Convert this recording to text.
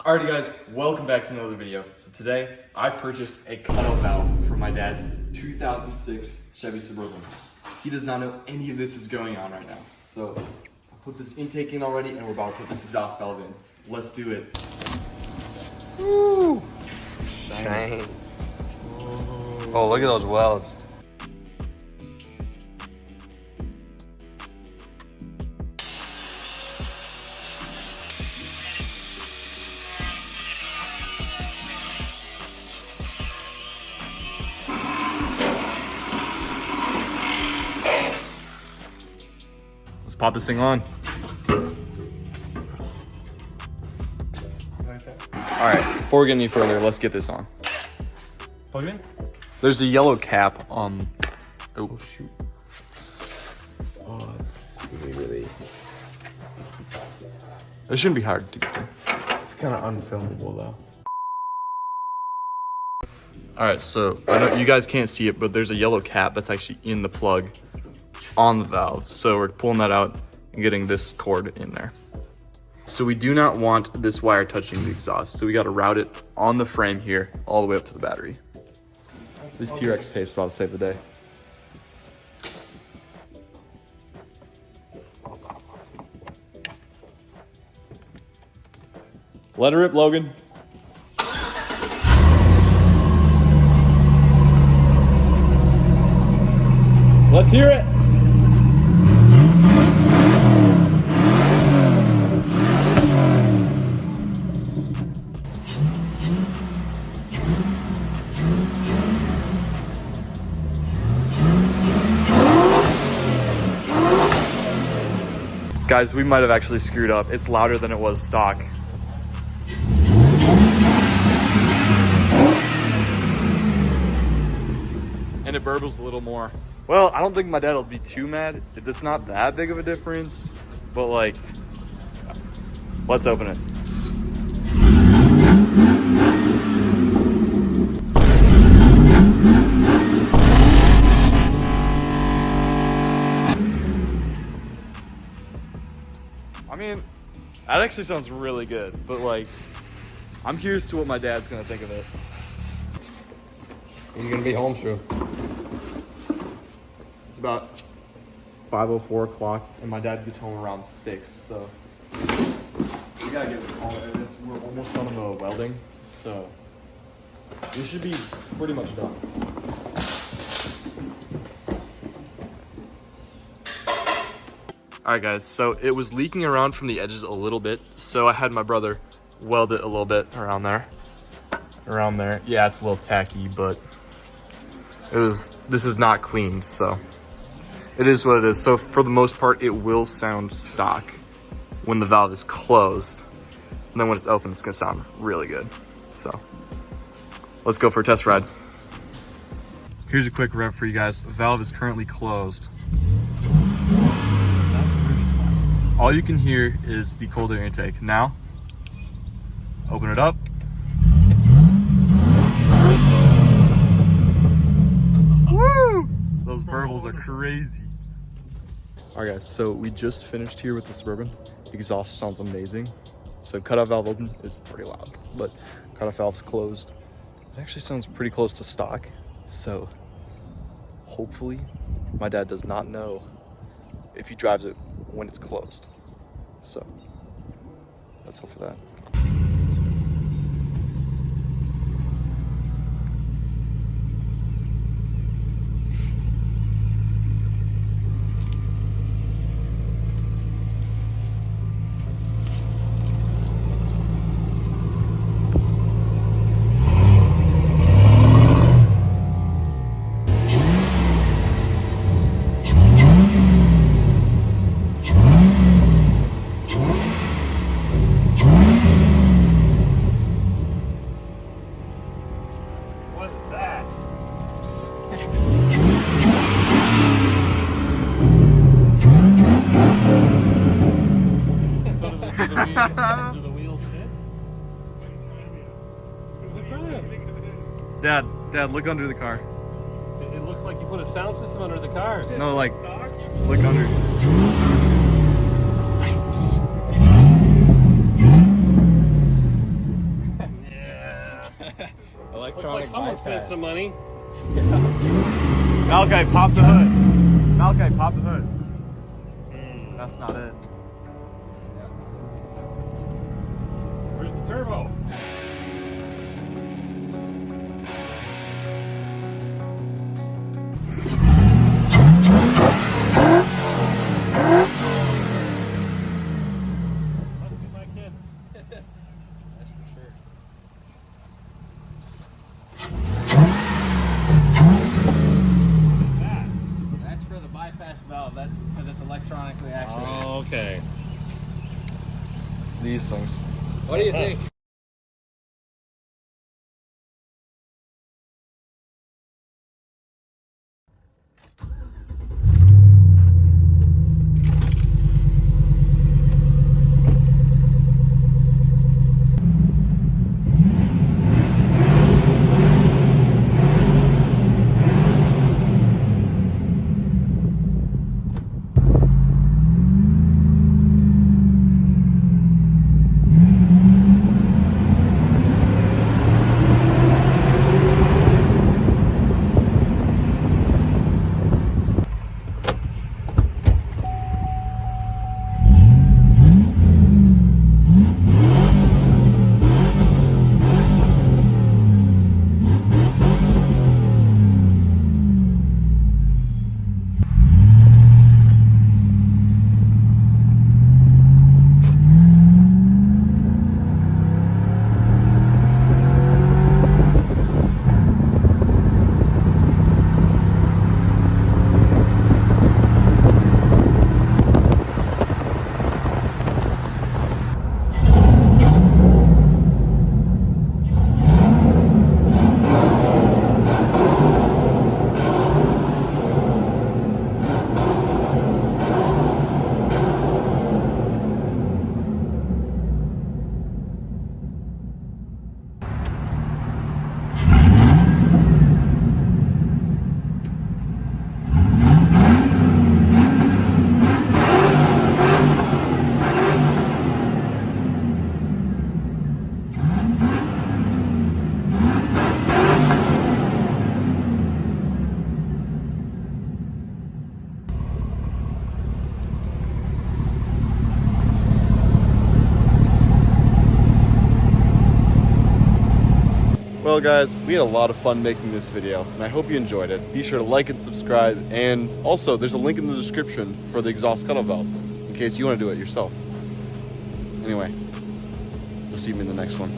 Alrighty guys, welcome back to another video. So today, I purchased a cutout valve for my dad's 2006 Chevy Suburban. He does not know any of this is going on right now. So, I put this intake in already and we're about to put this exhaust valve in. Let's do it. Woo! Shine. Oh, look at those welds. Let's pop this thing on. Alright, before we get any further, let's get this on. Plug it in? There's a yellow cap on... Oh, shoot. Oh, it's really... It shouldn't be hard to get to. It's kind of unfilmable though. Alright, so I know you guys can't see it, but there's a yellow cap that's actually in the plug on the valve. So we're pulling that out and getting this cord in there. So we do not want this wire touching the exhaust. So we got to route it on the frame here all the way up to the battery. This T-Rex tape's about to save the day. Let her rip, Logan. Let's hear it. Guys, we might have actually screwed up. It's louder than it was stock. And it burbles a little more. Well, I don't think my dad will be too mad. It's not that big of a difference, but like, let's open it. I mean, that actually sounds really good, but like, I'm curious to what my dad's gonna think of it. He's gonna be home soon. It's about 5:04 o'clock, and my dad gets home around 6, so we gotta get all the evidence. We're almost done with the welding, so we should be pretty much done. All right, guys, so it was leaking around from the edges a little bit, so I had my brother weld it a little bit around there. Yeah, it's a little tacky, but this is not cleaned, so it is what it is. So for the most part, it will sound stock when the valve is closed, and then when it's open, it's gonna sound really good. So let's go for a test ride. Here's a quick rev for you guys. The valve is currently closed. All you can hear is the cold air intake. Now, open it up. Woo! Those burbles are crazy. All right, guys, so we just finished here with the Suburban. The exhaust sounds amazing. So cutout valve open is pretty loud, but cutout valve's closed. It actually sounds pretty close to stock. So hopefully my dad does not know if he drives it when it's closed. So let's hope for that. Do the wheels fit? Dad, look under the car. It looks like you put a sound system under the car. No, like, look under. Looks like someone spent some money. Malachi, pop the hood. Malachi, pop the hood. That's not it. Where's the turbo? Must be my kids. That's for sure. What is that? That's for the bypass valve. That's because it's electronically actuated. Oh, okay. It's these things. What do you think? Well guys, we had a lot of fun making this video, and I hope you enjoyed it. Be sure to like and subscribe, and also there's a link in the description for the exhaust cutout valve, in case you want to do it yourself. Anyway, we'll see you in the next one.